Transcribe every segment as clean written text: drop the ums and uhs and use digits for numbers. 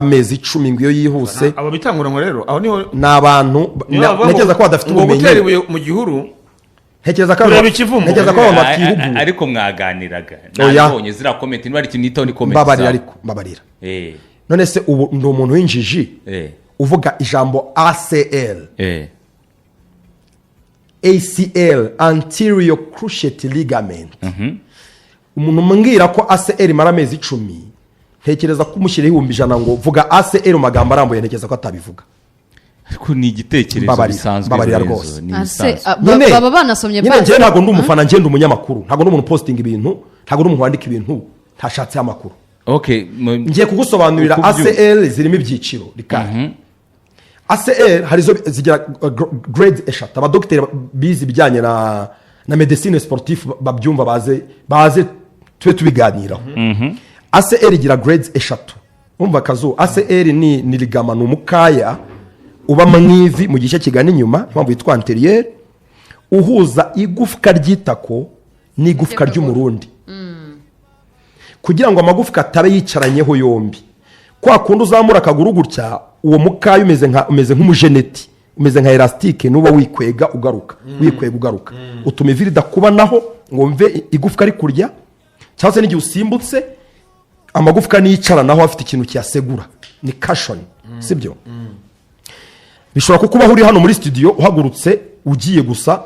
amezi 10 ngiyo yihuse aba bitangura ngo rero aho niho nabantu ntekereza ko badafite ubumenyi mu gihuru ntekereza ko abantu batihugu ariko mwaganiraga nabonye zira comment niba ari kinito ni comment babarira none se ubu ndo umuntu w'injiji uvuga ijambo ACL ACL anterior cruciate ligament umuntu mbwira ko ACL mara amezi 10 ntekereza ko umushyiriho 100 ngo vuga ACL magambo arambuye ntekereza ko atabivuga ariko ni igitekerezo bisanzwe babarira rwose baba banasomye base nyine ntago ndi umufana ngende umunyamakuru ntago ndi umuntu posting ibintu ntago ndi umuntu wandika ibintu ntashatse amakuru okay ngiye kugusobanurira ACL zirimo ibyiciro rikari ACL harizo zigira grade eshatu abadokiteri bizi bijyanye na medicine sportif babyumva baze twe tubiganiraho ACL igira grades eshatu umva kazo ACL ni ligama n'umukaya uba mwivi mu gice kigana inyuma mpamvu yitwa anterieur uhuza igufwa ryitako n'igufwa ry'umurundi kugira ngo amagufwa atabe yicaranyeho yombi kwa kundi uzamura akaguru gutya uwo mukaya umeze nk'umujeneti umeze nka elastique nuba wikwega ugaruka utuma iviri dakubanaho ngo mve igufwa ari kurya cyangwa se n'igihe usimbutse amagufwa niyicaranaho afite ikintu cyasegura ni cushion sibyo bishobora kukubaho uri hano muri studio uhagurutse ugiye gusa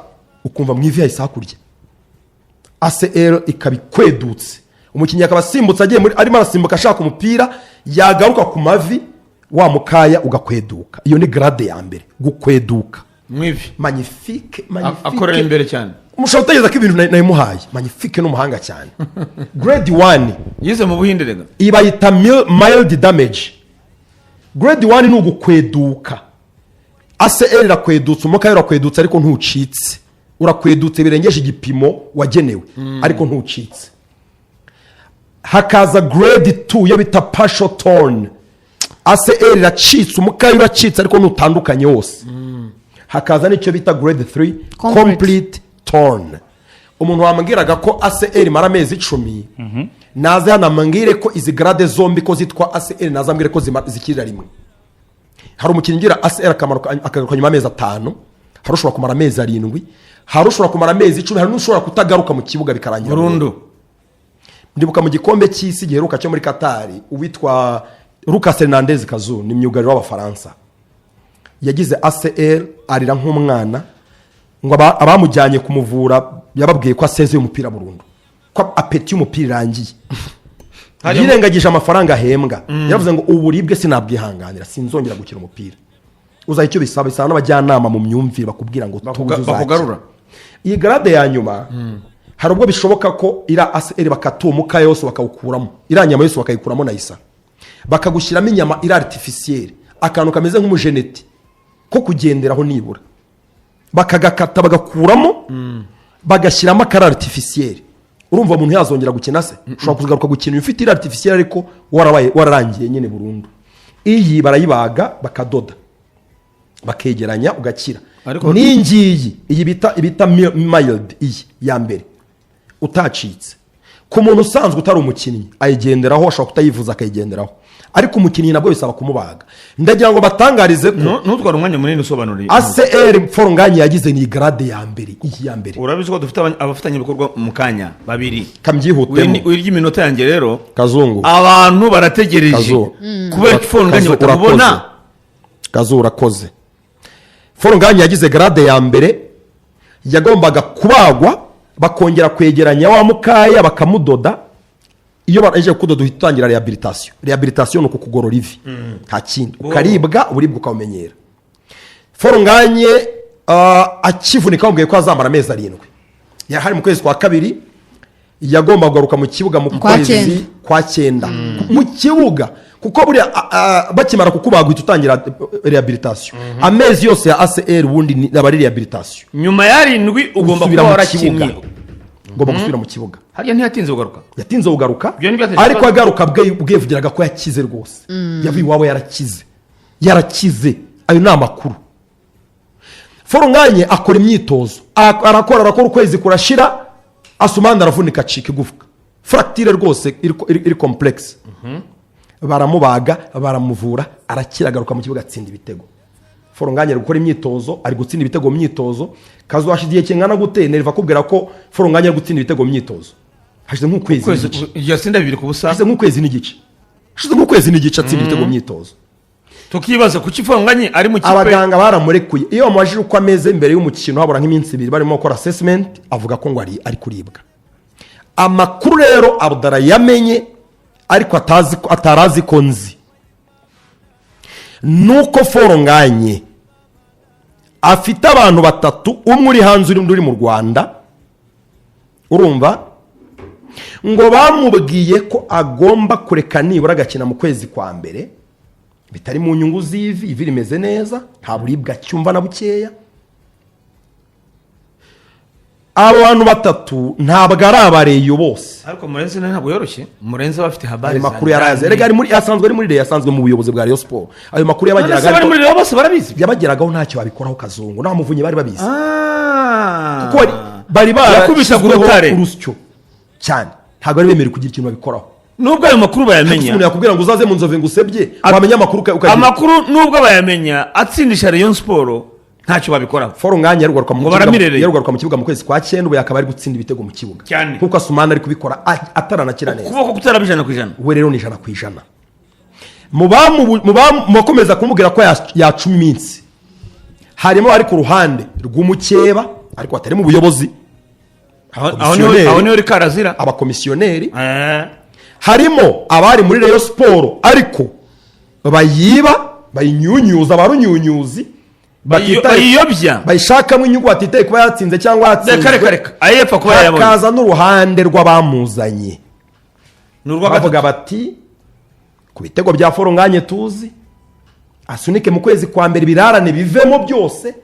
ukumva mu ivi hahise hakurya ACL ikabikwedutse umukinnyi akaba asimbutse agiye arimo arasimbuka ashaka umupira yagaruka ku mavi wa mukaya ugakweduka iyo ni grade ya mbere gukweduka mu ivi magnifique akorera imbere cyane umushaka utegeza ko ibintu nayimuhaye magnifique n'umuhanga cyane grade 1 yize mu buhinde rega ibayita mild damage grade 1 ni ugukweduka ACL irakwedutse umukaya urakwedutse ariko ntucitse urakwedutse birengeje igipimo wagenewe ariko ntucitse hakaza grade 2 yo bita partial torn ACL iracitse umukaya uracitse ariko ntutandukanye wose hakaza n'icyo bita grade 3 complete torn umuntu wambwiraga ko ACL mara amezi 10 naze hanambwire ko izi grade zombi ko zitwa ACL nazambwire ko zikirira rimwe hari umukinnyi ngira ACL akamaro akagaruka nyuma amezi 5 harushobora kumara amezi 7 harushobora kumara amezi 10 hari n'ushobora kutagaruka mu kibuga bikarangira burundu ndibuka mu gikombe cy'isi giheruka cyo muri Qatar uwitwa Lucas Hernandez Kazu ni myugariro w'abafaransa yagize ACL arira nk'umwana ngo abamujyanye kumuvura yababwiye ko asezeye umupira burundu ko apeti y'umupira irangiye yirengagije amafaranga ahembwa yavuze ngo uburibwe sinabwihanganira sinzongera gukina umupira uzaye icyo bisaba n'abajyanama mu myumvire bakubwira ngo bakugarura iyi grade ya nyuma hari ubwo bishoboka ko ira ACL bakatumuka yose bakawukuramo iranyama yose bakayikuramo nayisa bakagushyiramo inyama ira artificielle akantu kameze nk'umujeneti ko kugenderaho nibura bakagakata bagakuramo bagashyiramo akara artificielle urumva umuntu yazongera gukina se ushobora kugaruka gukina ufite ira artificielle ariko wararangiye nyine burundu iyi barayibaga bakadoda bakegeranya ugakira n'ingiyi iyi bita mild iyi ya mbere utacitse ku muntu usanzwe utari umukinnyi ayigenderaho ashobora kutayivuza akayigenderaho ariko umukinnyi nabwo bisaba kumubaga ndagira ngo batangarize ko ntutwara umwanya munini usobanuriye ACL Forunganye yagize ni grade ya mbere iyi ya mbere urabizi ko dufite abafatanya ibikorwa mu kanya babiri kambyihutemo wirya iminota yanjye rero Kazungu abantu barategereje kubera Forunganye batabona Kazu urakoze Forunganye yagize grade ya mbere yagombaga kubagwa bakongera kwegeranya wa mukaya bakamudoda iyo baraje kudoda uhitangira rehabilitation no kukugorora ivi nta kindi ukaribwa uburibwa ukamenyera Forunganye akivunika bambwiye ko azamara amezi 7 yahari mu kwezi kwa kabiri yagomba kugaruka mu kibuga mu kwezi kwa 9 mu kibuga kuko buri bakimara kukubaga uhitangira rehabilitation amezi yose ya ACL ubundi nabari rehabilitation nyuma ya 7 ugomba kuba warakinnye ngomba gusubira mu kibuga hariya ntiyatinze ugaruka yatinze ugaruka ariko agaruka bwevugiraga ko yakize rwose yavuye iwabo yarakize ayo ni amakuru Forunganye akora imyitozo arakora ukwezi kurashira asumanda aravunika acika igufwa fracture rwose iri complex baramubaga baramuvura arakira agaruka mu kibuga atsinda ibitego. Foronganye ari gukora imyitozo ari gutsinda ibitego mu myitozo. Kazu hashize igihe kingana gute Neriva kubwira ko Foronganye ari gutsinda ibitego mu myitozo hashize nk'ukwezi yasinda 2 ku busa hashize nk'ukwezi n'igice atsinda ibitego mu myitozo. Tukibaza kuki Foronganye ari mu kipe abaganga baramurekuye iyo bamajije uko ameze imbere y'umukino habura nk'iminsi 2 barimo gukora assessment avuga ko ngo ari kuribwa. Amakuru rero Abdara yamenye ariko atarazi ko nzi nuko Foronganye afite abantu 3 umwe uri hanze uri mu Rwanda urumva ngo bamubwiye ko agomba kureka nibura agakina mu kwezi kwa mbere bitari mu nyungu z'ivi rimeze neza nta buribwa cyumva na bukeya. Abo bantu 3 ntabwo ari abareyo bose ariko Murenzi ntabwo yoroshye. Murenzi bafite habari makuru yaraze rega ari muri yasanzwe ari muri Rayon yasanzwe mu buyobozi bwa Rayon Sport. Ayo makuru yabageraga ari muri Rayon bose barabizi yabageragaho ntacyo babikoraho Kazungu nta muvunyi bari babizi kuko bari yakubisha gurutare urusyo cyane ntabwo ari bemere kugira ikintu babikoraho nubwo ayo makuru bayamenya. Umuntu yakubwira ngo uzaze mu Nzove ngusebye wamenya amakuru amakuru nubwo bayamenya atsindisha Rayon Sport ntacyo babikora. Foronganye yarugaruka mu kibuga mu kwezi kwa 9 ubu yakaba ari gutsinda ibitego mu kibuga kuko Asumana ari kubikora ataranakira neza kuko kutarabijana kwijana we rero ni 100%. Mu bakomeza kumubwira ko yacuma iminsi harimo ari ku ruhande rw'umukeba ariko atari mu buyobozi aho niho uri karazira abakomisiyoneri harimo abari muri Rayon Sport ariko bayinyunyuza barunyunyuzi bayiyobya bayishakamo inyungu atitaye kuba yatsinze cyangwa yatsinzwe ayepfa kuba yabonye akaza n'uruhande rw'abamuzanye bavuga bati ku bitego bya Foronganye tuzi asunike mu kwezi kwa mbere birarane bivemo byose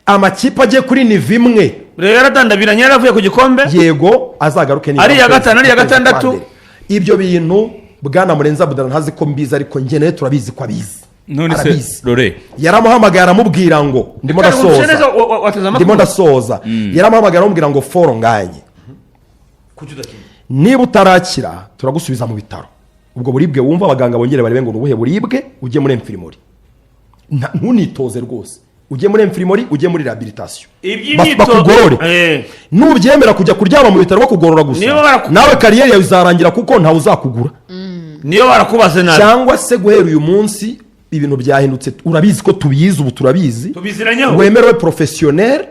amakipe agiye kuri niva imwe rero yaradandabiranye yaravuye ku gikombe yego azagaruke ari ya 5 ari ya 6. Ibyo bintu bwana Murenzi Abdara ntazi ko mbizi ariko njye nawe turabizi ko abizi. None se Rore yaramuhamagara aramubwira ngo ndimo ndasoza yaramuhamagara aramubwira ngo Foronganye niba utarakira turagusubiza mu bitaro ubwo buribwe wumva abaganga bongere barebe ngo nubuhe buribwe ujye muri infirmary ntunitoze rwose ujye muri infirmary ujye muri rehabilitation bakugorore nubyemera kujya kuryama mu bitaro bakugorora gusa nawe kariyeri yawe izarangira kuko ntawe uzakugura niyo barakubaze nabi cyangwa se guhera uyu munsi ibintu byahindutse urabizi ko tubizi ubu turabizi wemerewe professionnel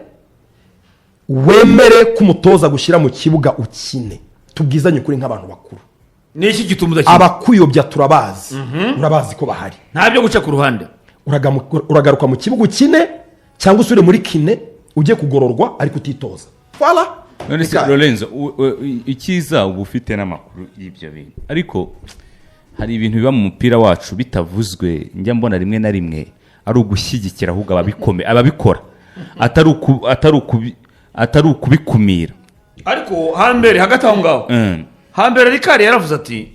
wemere kumutoza gushyira mu kibuga ukine tubwizanye kuri nk'abantu bakuru niki gitumuza kimwe abakuyobya turabazi urabazi ko bahari ntabyo guca ku ruhande uragaruka mu kibuga ukine cyangwa usure muri kine ujye kugororwa ariko utitoza voilà. None se Lorenzo ikiza ubu ufite n'amakuru y'ibyo bintu ariko hari ibintu biba mu mupira wacu bitavuzwe njya mbona rimwe na rimwe ari ugushyigikira ahubwo ababikora atari ukubikumira ariko hambere hagati aho ngaho hambere Rikari yaravuze ati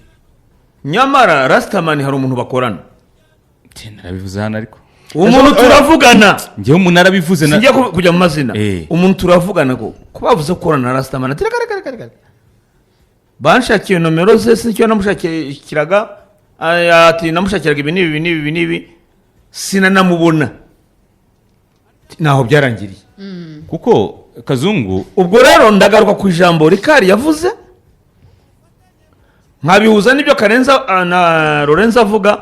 nyamara Rastaman hari umuntu bakorana narabivuze hano ariko umuntu turavugana ngewe umuntu arabivuze singiye kujya mu mazina umuntu turavugana ko bavuze gukorana na Rastaman ati reka banshakiye nomero ze sincyo namushakiraga ati namushakiraga ibi nibi sinanamubona naho byarangiriye kuko Kazungu ubwo rero ndagaruka ku ijambo Rikari yavuze nkabihuza n'ibyo Karenza na Lorenzo avuga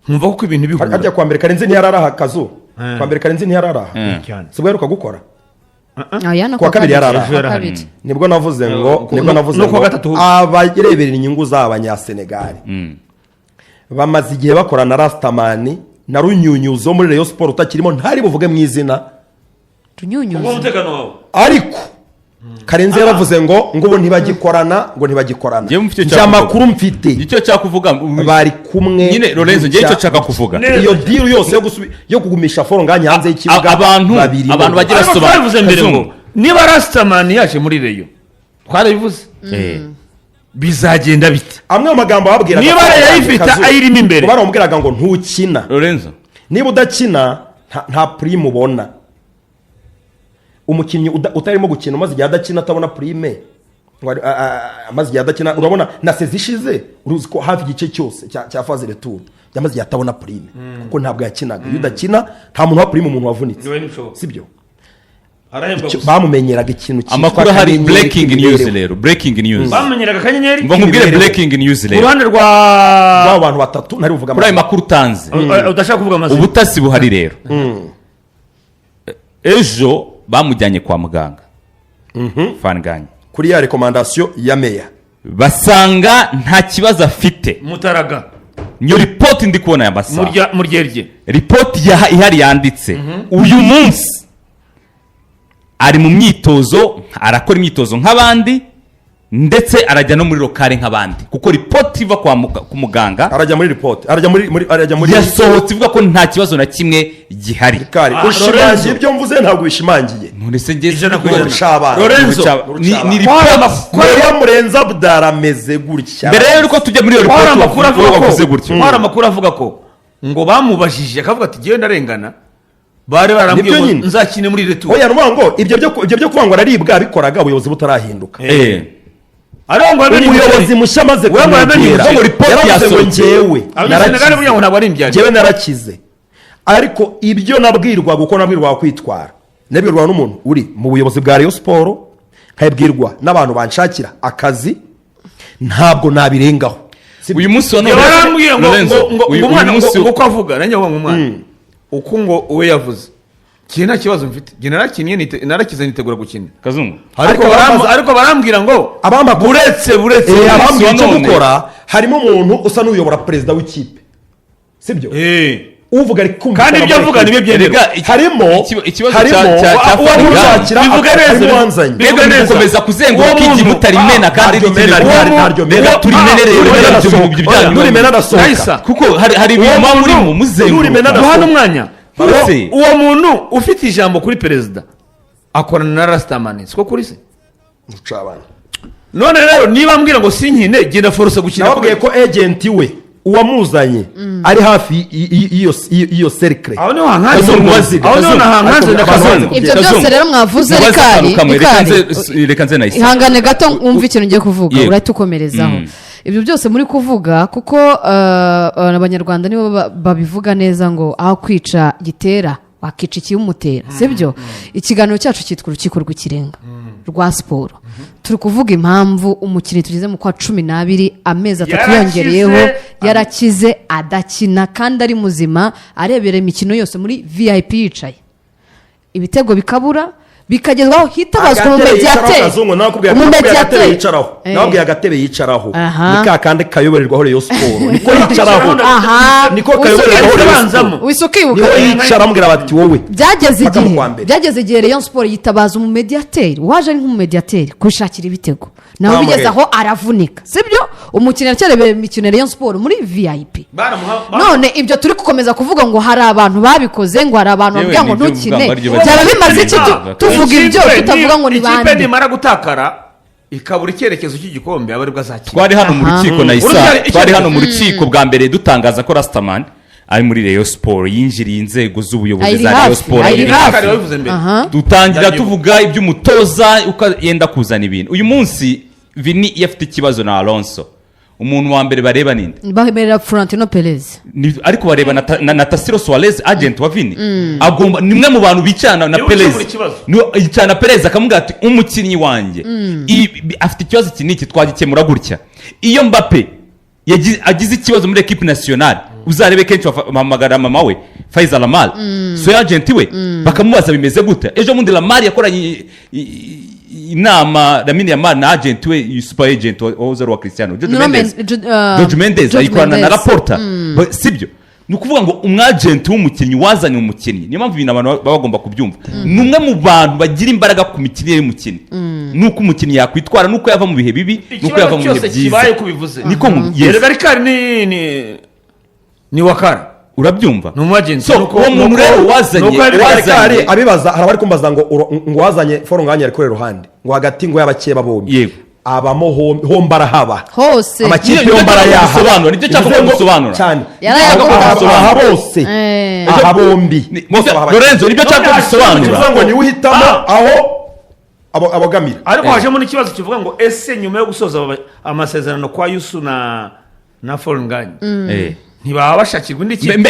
nkumva ko ibintu bihura ajya kwa mbere Karenzi ntiyararaha Kazu kwa mbere Karenzi ntiyararaha sibwo heruka gukora kwa kabiri yararaha nibwo navuze ngo abareberera inyungu z'abanyasenegali bamaze igihe bakora na Rastaman na Runyunyuzo muri Rayon Sport utakirimo ntari buvuge mu izina Runyunyuzo ariko Karenzi yaravuze ngo ubu ntibagikorana amakuru mfite icyo cyakuvuga bari kumwe nyine Lorenzo ngiye icyo cyaka kuvuga iyo deal yose yo kugumisha Foronganye hanze y'ikibuga abantu bagira sobanura mbere ngo niba Rastaman yaje muri Rayon twarabivuze bizagenda bite amwe amagambo babwira niba yayifite ayirimo imbere baramubwiraga ngo ntukina Lorenzo niba udakina nta prime ubona umukinnyi utarimo gukina umaze igihe adakina atabona prime amaze igihe adakina urabona na sezi ishize uruzi ko hafi igice cyose cya faze retour yamaze igihe atabona prime kuko ntabwo yakinaga iyo udakina nta muntu wa prime umuntu wavunitse sibyo bamumenyeraga ikintu cyitwa amakuru hari breaking news rero breaking news bamenyeraga akanyenyeri ngo nkubwire breaking news rero uruhande rwa abantu batatu ntari buvuga kuri ayo makuru utanze udashaka kuvuga amazina ubutasi buhari rero ejo bamujyanye kwa muganga fanganye kuri ya recommandation ya meya basanga nta kibazo afite mutaraga niyo ripoti ndi kubona ya masaha muryerye ripoti ihari yanditse uyu munsi ari mu myitozo arakora imyitozo nk'abandi ndetse arajya no muri lokale nk'abandi kuko ripoti iva ku muganga arajya muri ripoti arajya muri yasohotse ivuga ko nta kibazo na kimwe gihari ushimangiye ibyo mvuze ntabwo bishimangiye none se ngeze ijana ku ijana Lorenzo ni ripoti murenza budarameze gutya mbere yuko tujya muri iyo ripoti hari amakuru avuga ko ngo bamubajije akavuga ati ngewe ndarengana bari barambwiye ngo nzakine muri retour oya nuvuga ngo ibyo byo kuvuga ngo araribwa bikoraga ubuyobozi butarahinduka umuyobozi mushya amaze kumubwira yaravuze ngo ngewe ngewe narakize ariko ibyo nabwirwaga uko nabwirwaga kwitwara nabwirwaga n'umuntu uri mu buyobozi bwa Rayon Sport nkabwirwa n'abantu banshakira akazi ntabwo nabirengaho uyu munsi wa none barambwiye ngo umwana uko avuga nanjye ngo umwana uko ngo uwe yavuze kiye nta kibazo mfite je narakize nitegura gukina Kazungu ariko barambwira ngo buretse abambwira icyo gukora harimo umuntu usa n'uyobora perezida w'ikipe sibyo uvuga ari kumva kandi ibyo avuga nibyo byenderwa harimo uwamuzakira bivuga neza bivuga neza gukomeza kuzenguruka igihe utarimena kandi ntaryo mena turimena ndasohoka kuko hari ibintu murimo muzenguruka duhana umwanya uwo muntu ufite ijambo kuri perezida akorana na Rastaman siko kuri se ucabana none rero niba mbwira ngo sinkine genda force gukina nabwiye ko agent we uwamuzanye ari hafi iyo cercle aho niho hankanze ibyo byose rero mwavuze reka nze nahise ihangane gato wumva ikintu ngiye kuvuga urahita ukomerezaho ibyo byose muri kuvuga kuko abanyarwanda nibo babivuga neza ngo aho kwica gitera wakica ikiyumutera sibyo ikiganiro cyacu cyitwa urukiko rw'ikirenga rwa siporo turi kuvuga impamvu umukinnyi tugeze mu kwa 12 amezi 3 yongereyeho yarakize adakina kandi ari muzima arebera imikino yose muri VIP yicaye ibitego bikabura bikagezwaho hitabazwa umumediateri yicaraho nababwiye agatebe yicaraho ni kakande kayoborerwaho Rayon Sport niko yicaraho niko kayoborerwaho wisukibuka yicara ambwira bati wowe byageze igihe Rayon Sport yitabaza umumediateri waje ari nk'umumediateri kushakira ibitego nawe bigeze aho aravunika sibyo umukinnyi cyarebera imikino Rayon Sport muri VIP none ibyo turi gukomeza kuvuga ngo hari abantu babikoze ngo hari abantu bavuga ngo ntukine byaba bimaze iki tuvuga ibyo tutavuga ngo ni bande ikipe nimara gutakara ikabura icyerekezo cy'igikombe abari bwazakira twari hano mu rukiko na Isa twari hano mu rukiko bwa mbere dutangaza ko Rastaman ari muri Rayon Sport yinjiriye inzego z'ubuyobozi za Rayon Sport dutangira tuvuga iby'umutoza uko yenda kuzana ibintu uyu munsi Vini yafite ikibazo na Alonso umuntu wa mbere bareba ninde bahemerera Florentino Perez ariko bareba na Tassilo Suarez agent wa Vini agomba nimwe mu bantu bicana na Perez yicana Perez akamubwira ati umukinnyi wanjye afite ikibazo kiniki twagikemura gutya iyo Mbappe agize ikibazo muri equipe nationale uzarebe kenshi bahamagara mama we Faisal Amal so agent we bakamubaza bimeze gute ejo mundi Lamar yakoranye inama Lamine Yamal na agent we super agent wa Cristiano George Mendes ayikorana na Laporta sibyo nukuvuga ngo umwagent w'umukinnyi wazanye umukinnyi niyo mpamvu ibintu abantu bagomba kubyumva numwe mu bantu bagira imbaraga ku mikinire y'umukinnyi nuko umukinnyi yakwitwara nuko yava mu bihe bibi nuko yava mu bihe byiza kibaye kubivuze niko Garikari ni wakara urabyumva ni umwagent so uwo muntu rero wazanye abibaza hari abari kumbaza ngo wazanye foronganya ari kuri ruhande ngo hagati ngo y'abakeba bombi yego abamo hombara haba hose amakipe hombara yasobanura nibyo cyangwa gusobanura cyane aha bose aha bombi Lorenzo nibyo cyangwa gusobanura ngo ni uhitamo aho abogamira. ariko hajemo n'ikibazo kivuga ngo ese nyuma yo gusoza amasezerano kwa Yusu na Folnganye ntibaba bashakirwa indi kintu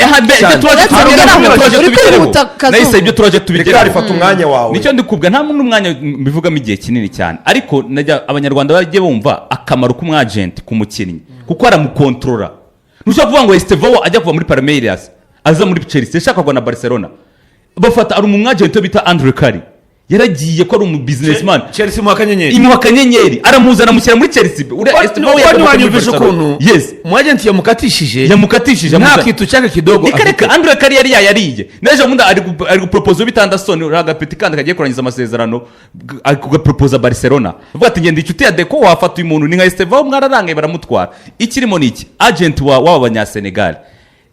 nahise ibyo turaje tubigeraho rifata umwanya wawe nicyo ndikubwa nta n'umwanya mbivugamo igihe kinini cyane ariko abanyarwanda bajye bumva akamaro k'umwagenti ku mukinnyi kuko aramukontorora ntushobora kuvuga ngo Estevao ajya kuva muri Palmeiras aza muri Chelsea yashakagwa na Barcelona bafata ari umwagenti bita Andre Kari yaragiye ko ari businessman Chelsea mu akanyenyeri aramuzana mushyira muri Chelsea Estevao yanyumvise ukuntu umwagenti yamukatishije nta kitu cyaka kidogo ikareka Andre Kari yari yariye neje munda ari gupropose bita Anderson uragapeti kandi kagiye kurangiza amasezerano agapropose Barcelona uvuga ati ngende icuti ya Deco wafata uyu muntu ni nka Estevao mwararangaye baramutwara ikirimo niki agent wa Senegal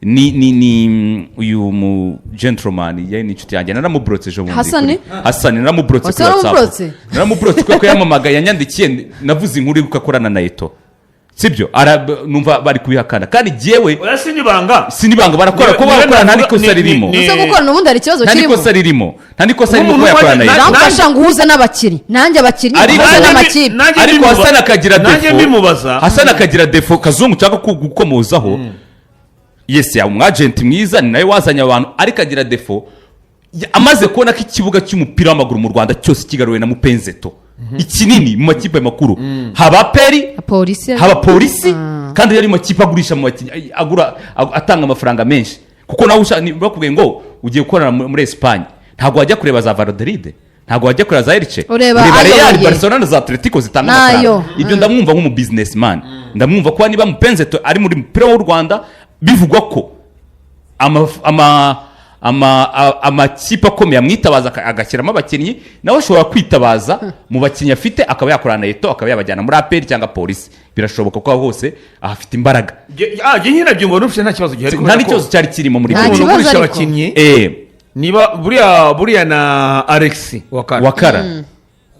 ni uyu mu gentleman yari n'inshuti yanjye naramubrotse ejo bundi Hasani naramubrotse kuri WhatsApp naramubrotse kuko yamamaga yanyandikiye navuze inkuru yuko akorana na Eto sibyo numva bari kubihakana kandi jewe sinibanga barakora ko bakorana ariko saririmo uze gukorana ubundi ari ikibazo kirimo nta niko sarimo ko yakorana na Eto namfasha nguhuze n'abakinnyi nanjye abakinnyi nguhuze n'amakipe ariko Hasani akagira defo kazungu cyangwa gukomozaho yes ya umwagenti mwiza ni nawe wazanye abantu ariko agira defo amaze kubona ko ikibuga cy'umupira w'amaguru mu Rwanda cyose kigaruwe na Mupenzeto ikinini mu makipe makuru haba polisi kandi yari makipe agurisha mu agura atanga amafaranga menshi kuko nawe bakubwiye ngo ugiye gukorana muri Espagne ntago wajya kureba za Valladolid ntago wajya kureba za Elche ureba Real Barcelona za Atletico zitanga amafaranga ibyo ndamwumva nk'umu businessman ndamwumva ko niba Mupenzeto ari muri mupira w'u Rwanda bivugwa ko amakipe akomeye amwitabaza agashyiramo abakinnyi nawe ashobora kwitabaza mu bakinnyi afite akaba yakorana na Eto akaba yabajyana muri APR cyangwa polisi birashoboka ko hose ahafite imbaraga nyine byumva n'ufite nta kibazo gihari nta n'ikibazo cyari kirimo muri kugurisha abakinnyi niba buriya na Alex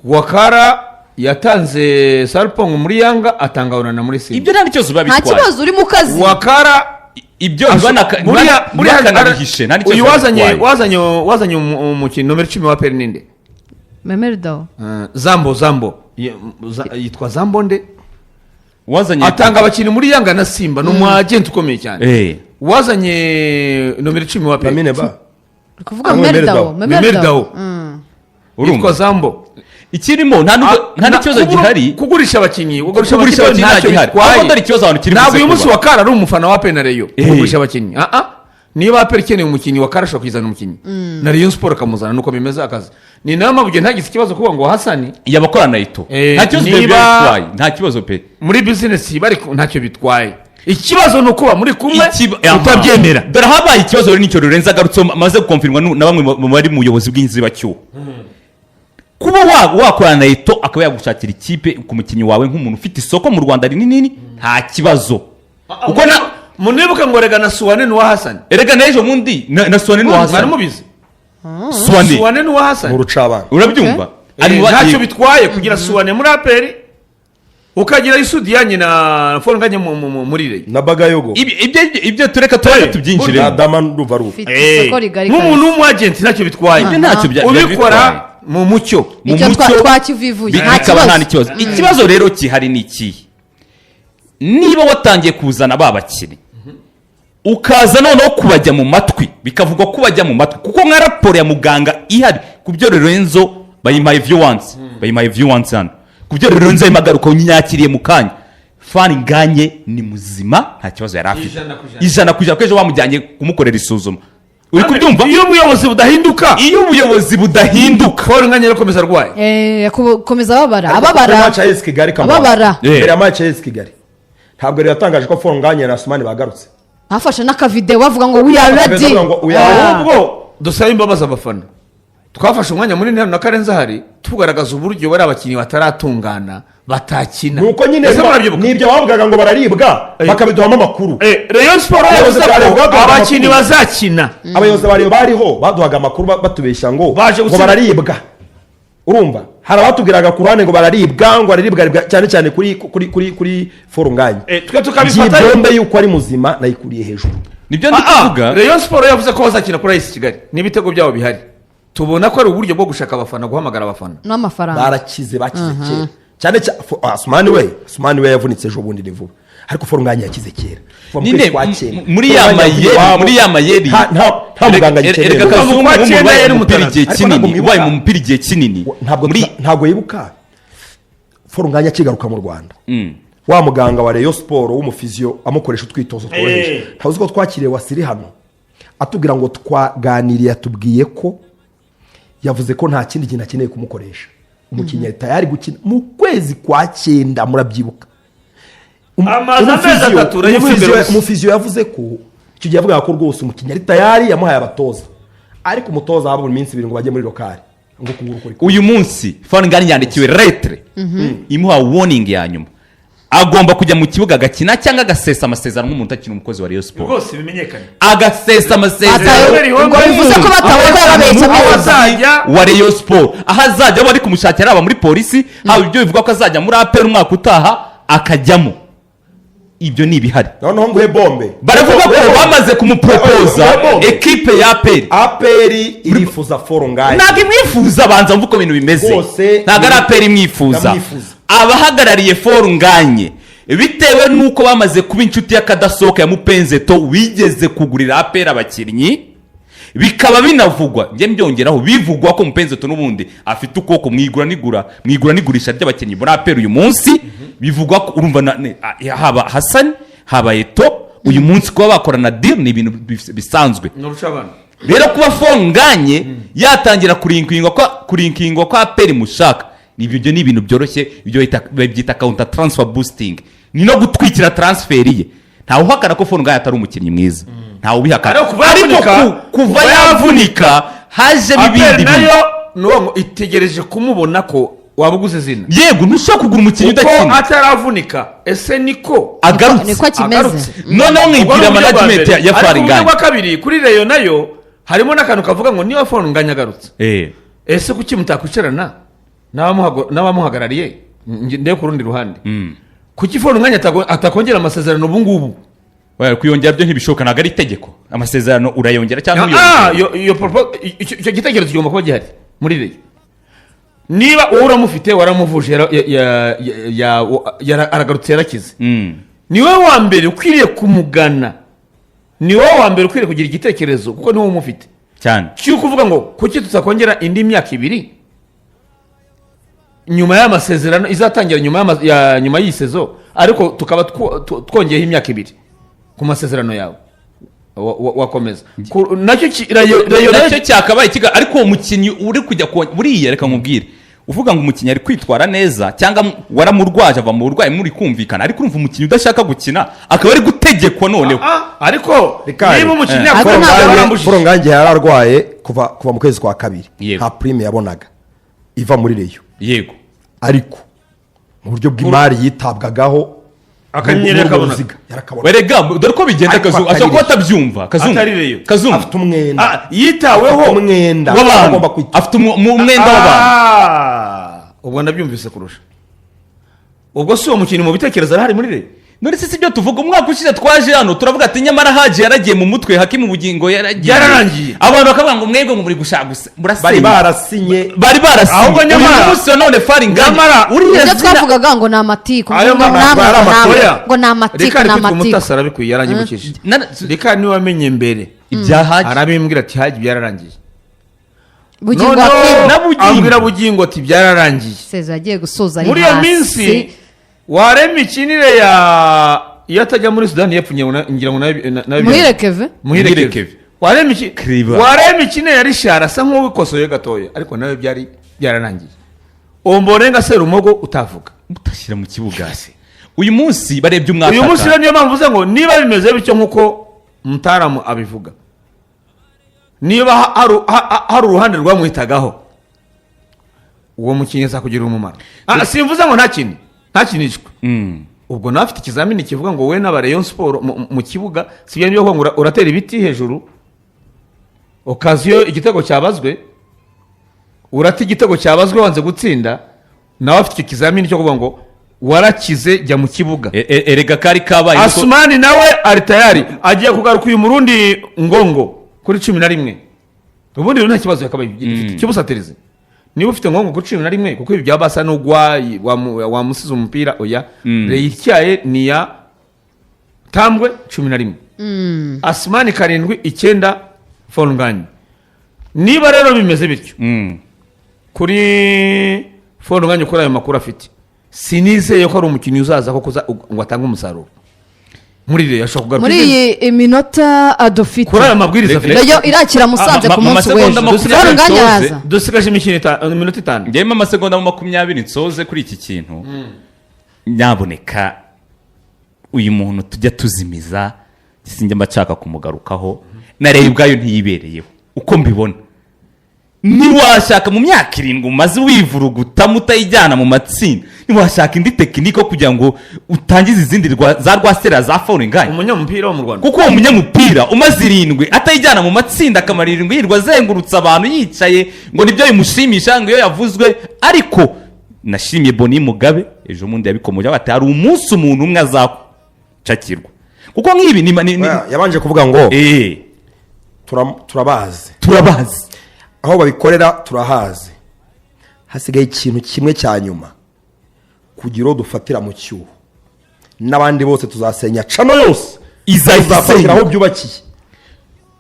Wakara yatanze Sarpong muri Yanga atanga Onana muri Simba ibyo nta n'ikibazo babitwaye nta kibazo uri mu kazi Wakara ibyo uyu wazanye umukino nomero 10 wa Perninde Memerdo Zambo yitwa Zambo nde wazanye atanga abakinnyi muri Yanga na Simba no mu agent ukomeye cyane wazanye nomero 10 wa Perninde kuvuga Memerdo yitwa Zambo ikirimo nta n'ikibazo gihari kugurisha abakinnyi ntacyo bitwaye ntabwo uyu munsi Wakara ari umufana wa Pena Rayon kugurisha abakinnyi niba Aperi ikeneye umukinnyi Wakara ashobora kuzana umukinnyi na Rayon Sport akamuzana nuko bimeze akazi ni nayo mpamvu ntagize ikibazo kuvuga ngo Hasani yabakorana na Eto nta kibazo bitwaye nta kibazo pe muri business bari ntacyo bitwaye ikibazo ni ukuba muri kumwe utabyemera dore habaye ikibazo rero nicyo Lorenzo agarutse maze gukonfirmwa na bamwe mu bari mu buyobozi bw'inzibacyuho kuba wakorana na Eto akaba yagushakira ikipe ku mukinnyi wawe nk'umuntu ufite isoko mu Rwanda rinini nta kibazo uko munibuka ngo rega na Suwane n'uwa Hasani erega n'ejo mundi na Suwane n'uwa Hasani bari mubizi Suwane n'uwa Hasani mu rucabana urabyumva ntacyo bitwaye kugira Suwane muri APR ukagira Isudiyanye na Folnganye muri Rayon na Bagayogo ibyo tureka tubyinjire na Daman Ruvaru nk'umuntu w'umwagenti ntacyo bitwaye ubikora mu mucyo twakivivuye nta kibazo ikibazo rero kihari ni iki niba watangiye kuzana babakinnyi ukaza noneho kubajya mu matwi bikavugwa ko bajya mu matwi kuko nka raporo ya muganga ihari ku byo Lorenzo bayimaye viewance hano ku byo Lorenzo yimagaruka unyakiriye mu kanya Folnganye ni muzima nta kibazo yari afite 100% ko ejo bamujyanye kumukorera isuzuma uri kubyumva iyo ubuyobozi budahinduka Folnganye arakomeza arwaye komeza ababara mbere ya match ya Kigali ntabwo rero yatangaje ko Folnganye na Asmani bagarutse afashe n'akavideo bavuga ngo we are ready ubwo dusaba imbabazi abafana twafashe umwanya muri na Karenza hari tugaragaza uburyo bari abakinnyi bataratungana batakina nuko nyine nibyo bavugaga ngo bararibwa bakabiduhamo amakuru Rayon Sport abakinnyi bazakina abayobozi bariho baduhaga amakuru batubeshya ngo bararibwa urumva hari abatubwiraga ku ruhande ngo bararibwa cyane cyane kuri Folnganye twe tukabifata bombe yuko ari muzima nayikuriye hejuru nibyo ndikuvuga Rayon Sport yavuze ko bazakina kuri AS Kigali n'ibitego byabo bihari tubona ko ari uburyo bwo gushaka abafana, guhamagara abafana n'amafaranga barakize bakize kera cyane Asumani we yavunitse ejo bundi ni vuba, ariko Forunganya yakize kera nyine muri ya mayeri nta muganga gikeneye. Erega Kazungu ubaye mu mupira igihe kinini ntabwo yibuka Forunganya akigaruka mu Rwanda, wa muganga wa Rayon Sport w'umufiziyo amukoresha utwitozo tworoheje, ntavuze ko twakiriye Wasiri hano atubwira ngo twaganiriye, atubwiye ko yavuze ko nta kindi kintu akeneye kumukoresha, umukinnyi ari tayari gukina mu kwezi kwa 9, murabyibuka. Umufiziyo yavuze ko icyo gihe yavuga ko rwose umukinnyi ari tayari, yamuhaye abatoza, ariko umutoza wabo iminsi 2 ngo bajye muri lokali ngo kugura ukuri. Uyu munsi Forunganya yandikiwe lettre imuha warning ya nyuma, agomba kujya mu kibuga agakina cyangwa agasesa amasezerano nk'umuntu akina umukozi wa Rayon Sport rwose bimenyekanye, agasesa amasezerano ngo bivuze ko bataweza wa Rayon Sport, aho azajya bari kumushakira aba muri polisi, haba ibyo bivuga ko azajya muri APR umwaka utaha akajyamo, ibyo ni ibihari. Noneho nguhe bombe baravuga ko bamaze kumupropoza equipe ya APR irifuza Forunganya, ntabwo imwifuza, banza mvuko ibintu bimeze, ntabwo ari APR imwifuza, abahagarariye Forunganya bitewe nuko bamaze kuba inshuti y'akadasohoka ya Mupenzeto wigeze kugurira APR abakinnyi, bikaba binavugwa njye mbyongeraho bivugwa ko Mupenzeto n'ubundi afite ukoko mwigura n'igurisha ry'abakinnyi muri APR uyu munsi, bivugwa ko urumva haba Hassan haba Eto uyu munsi kuba bakorana deal ni ibintu bisanzwe. Rero kuba Forunganya yatangira kurinkingwa kwa APR mushaka, nibyo ni ibintu byoroshye, ibyo babyita counter transfer boosting, ni no gutwikira transfer ye. Ntawe uhakana ko Forunganya atari umukinnyi mwiza, ntawe ubihakana, ariko kuva yavunika haje ibindi nayo no itegereje kumubona ko wabuguze zina. Yego ntushaka kugura umukinnyi udakina ataravunika, ese niko agarutse niko kimeze. Noneho mwibwira management ya Forunganya ariko kabiri kuri Rayon nayo harimo n'akantu kavuga ngo niba Forunganya agarutse ese kuki mutakwicarana n'abamuhagarariye ndeye ku rundi ruhande, kuki Forunganya atakongera amasezerano ubu ngubu? Kuyongera byo ntibishoboka, ntabwo ari itegeko, amasezerano urayongera cyangwa icyo gitekerezo kigomba kuba gihari muri Rayon. Niba uramufite waramuvuje aragarutse yarakize, niwe wa mbere ukwiriye kumugana, niwe wa mbere ukwiriye kugira igitekerezo, kuko niwe umufite cyane cyo kuvuga ngo kuki tutakongera indi myaka 2 nyuma y'amasezerano izatangira nyuma y'isezo, ariko tukaba twongeyeho imyaka 2 ku masezerano yawe wakomeza nacyo cyakabaye kiga. Ariko uwo mukinnyi uri kujya buriya, reka nkubwire, uvuga ngo umukinnyi ari kwitwara neza cyangwa waramurwaje ava mu burwayi muri kumvikana, ariko urumva umukinnyi udashaka gukina akaba ari gutegekwa noneho. Ariko niba umukinnyi Forunganya yararwaye kuva mu kwezi kwa 2, nta prime yabonaga iva muri Rayon. Yego, ariko mu buryo bw'imari yitabwagaho akanyereka kabonaga werega dore ko bigenda. Kazungu ashaka ko atabyumva, Kazungu afite umwenda yitaweho, umwenda afite umwenda w'abantu, ubwo ndabyumvise kurusha. Ubwo si uwo mukinnyi mu bitekerezo arahari muri Rayon. None se sibyo tuvuga, umwaka ushize twaje hano turavuga ati nyamara Haji yaragiye mu mutwe, Hakimu Bugingo yararangiye, abantu bakavuga ngo mwebwe ngo muri gushaka bari barasinye ahubwo nyamara umunsi wa none Forunganya uriya twavugaga ngo ni amatiku, ngo ni amatiku, ni amatiku. Mutasara bikuye yarangibukije, reka niwe wamenye mbere ibya Haji, arabimbwira ati Haji byararangiye. Bugingo abwira Bugingo ati byararangiye, sezo yagiye gusoza muri iyo minsi. Warema ikinire iyo atajya muri Sudani y'Epfo ngira ngo muhirekeve warema ikinire yari shara asa nk'uwikosoye gatoya, ariko nawe byari byararangiye. Omborenga Serumogo utavuga utashyira mu kibuga se. Uyu munsi barebye umwaka, uyu munsi niyo mpamvu uvuze ngo niba bimeze bityo nk'uko Mutaramu abivuga, niba hari uruhande rwamwitagaho, uwo mukinnyi azakugira umumaro. Simvuze ngo ntakinishwe, ubwo nawe afite ikizamini kivuga ngo we n'aba Rayon Sport mu kibuga, si byo ngo uratera ibiti hejuru, okaziyo igitego cyabazwe, urata igitego cyabazwe wanze gutsinda, nawe afite icyo kizamini cyo kuvuga ngo warakize jya mu kibuga. Erega kari kabaye Asumani nawe ari tayari, agiye kugaruka uyu Murundi Ngongo kuri 11 ubundi rero nta kibazo yakabaye gifite cy'ubusatirizi niba ufite nko 11 kuko ibi bya basa n'ugwa wamusize umupira oya reyityaye ni ya tambwe 11 Asmani 7 9 Fonganye niba rero bimeze bityo kuri Fonganye kuri ayo makuru afite sinizeye ko ari umukinnyi uzaza ko ngo atange umusaruro muri rero yashobora kugaruka muri iyi minota adofite kuri aya mabwiriza rero irakira Musanze ku munsi w'ejo dusigaje iminota 5 ngema amasegonda 20 nsoze kuri iki kintu nyaboneka uyu muntu tujya tuzimiza sinjye mbashaka kumugarukaho narebe ubwayo ntiyibereyeho uko mbibona niwashaka mu myaka 7 umaze wivuruguta mutayijyana mu matsinda niwashaka indi tekiniko kugira ngo utangize izindi za rwasera za Fonganye umunyamupira wo mu Rwanda kuko umunyamupira umaze 7 atayijyana mu matsinda akamara 7 yirwa zengurutsa abantu yicaye ngo nibyo bimushimisha ngo iyo yavuzwe ariko nashimye Boni Mugabe ejo mundi yabikomoje bati hari umunsi umuntu umwe azacakirwa kuko nk'ibi yabanje kuvuga ngo turabazi aho babikorera turahazi hasigaye ikintu kimwe cya nyuma kugira dufatira mu cyuho n'abandi bose tuzasenya cano yose izafatira aho byubakiye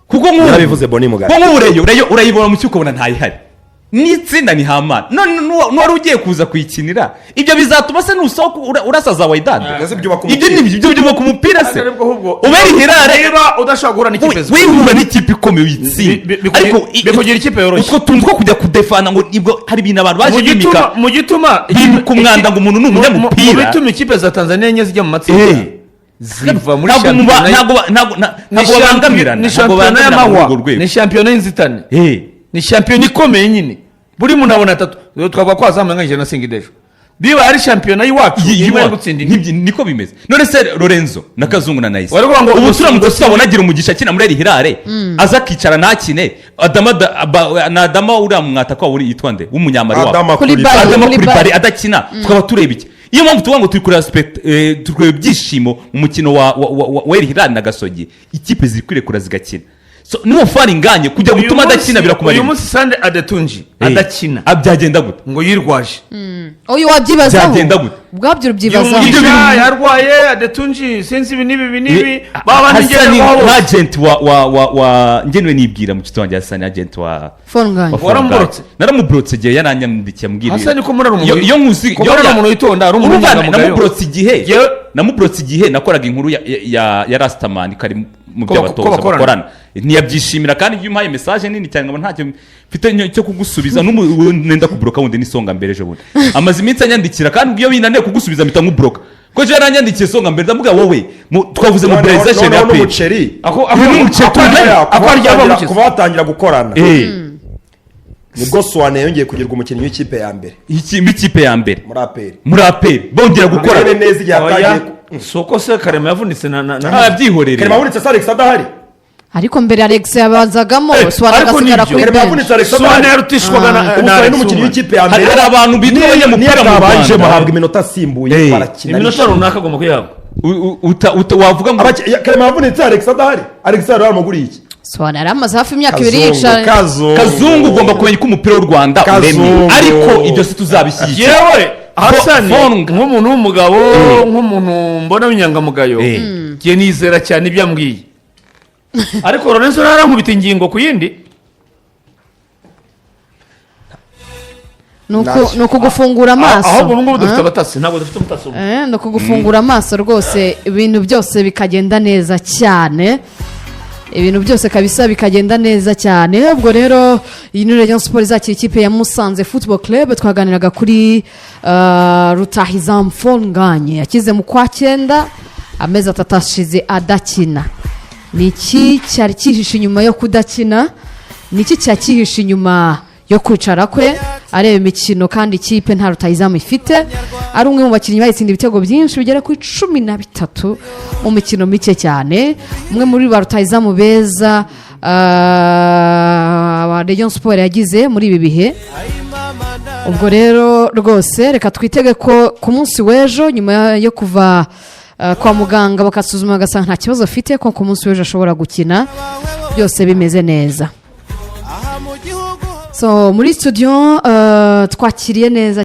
kuko nk'ubu bivuze Boni Mugabe ko nk'ubu urayibona mu cyuko ubona ntayihari n'itsinda ni hamana none n'uwari ugiye kuza kuyikinira ibyo bizatuma se n'usoko urasaza Wydad ibyo byubaka umupira se ubera Hilal niba udashaka guhura n'ikipe wihura n'ikipe ikomeye uyitsinda ariko bikugira ikipe yoroshye utwo tuntu two kujya kudefana ngo nibwo hari ibintu abantu baje bimika mu gituma ku mwanda ngo umuntu n'umunyamupira mu bituma ikipe za Tanzania enye zijya mu matsinda ziva muri shampiyona y'amahwa ni shampiyona y'inzitane ni shampiyona ikomeye nyine buri muntu abona 3 twavuga ko azamuye nka na Singidejo biba ari shampiyona y'iwacu yo gutsinda niko bimeze none se Lorenzo na Kazungu na Nice ubu turamutse twabona agira umugisha kina muri Hilal aza kicara nakine Adama uramwata ko uri yitwa nde w'umunyamari wa Adama Kulibali adakina twaba tureba iki iyo mpamvu tuvuga ngo turi kuri aspect turwe byishimo mu mukino wa Hilal na Gasogi ikipe zikwire kura zigakina so niwo Fonganye kujya gutuma adakina birakumarira uyu munsi Sande Adetunji adakina abyagenda gute ngo yirwaje uyu wabyibazaho byagenda gute ubwabyo ubyibazaho yarwaye Adetunji sinzi ibi nibi baba nigeze waho agent wa ngenwe nibwira mu kitwa wanjye Hasani agent wa Fonganye naramubrotse gihe yananyandikiye mbwira Hasani ko muri umuntu iyo nkuzi ko muri umuntu yitonda ari umuntu namubrotse igihe nakoraga inkuru ya Rastaman kari mu by'abatoza bakorana ntiyabyishimira kandi iyo umpaye message nini cyane ngo ntacyo mfite cyo kugusubiza nenda kubroka wundi nisonga mbere ejo bundi amaze iminsi anyandikira kandi iyo binaniye kugusubiza mpita nkubroka ko je yaranyandikiye songa mbere ndavuga wowe twavuze mu mobilization ya pe ako kuba batangira gukorana nibwo Swane yongeye kugirwa umukinnyi w'ikipe ya mbere ikipe ya mbere muri APR bongera gukora neza igihe atangiye soko se Karema yavunitse byihorere Karema yavunitse Alex adahari ariko mbere Alex yabazagamo Swane agasigara kuri bench Swane yarutishwaga na n'umukinnyi w'ikipe ya mbere hari abantu bitwa abanyamupira mu Rwanda bahabwa iminota asimbuye barakina iminota runaka agomba kuyihabwa wavuga ngo Karema yavunitse Alex adahari Alex yari amaguru iki Swane yaramaze hafi imyaka 2 yica Kazungu ugomba kumenya ko umupira w'u Rwanda uremye ariko ibyo se tuzabishyigikira yewe Hasani nk'umuntu w'umugabo nk'umuntu mbona w'inyangamugayo giye nizera cyane ibyo ambwiye ariko Lorenzo narankubita ingingo ku yindi nuko gufungura amaso aho ubu ngubu dufite abatasi ntabwo dufite umutasi no kugufungura amaso rwose ibintu byose bikagenda neza cyane ibintu byose kabisa bikagenda neza cyane ubwo rero iyi ni Rayon Sport izakira ikipe ya Musanze Football Club twaganiraga kuri Rutahizamu Fonganye yakize mu kwa 9 amezi 3 ashize adakina niki cyari kihishe inyuma yo kudakina niki cyakihishe inyuma yo kwicara kwe areba imikino kandi ikipe nta Rutahizamu ifite ari umwe mu bakinnyi bayitsinda ibitego byinshi bigera kuri 13 mu mikino mike cyane umwe muri ba Rutahizamu beza Rayon Sport yagize muri ibi bihe ubwo rero rwose reka twitege ko ku munsi w'ejo nyuma yo kuva kwa muganga bakasuzuma bagasanga nta kibazo afite ko ku munsi w'ejo ashobora gukina byose bimeze neza so muri studio twakiriye neza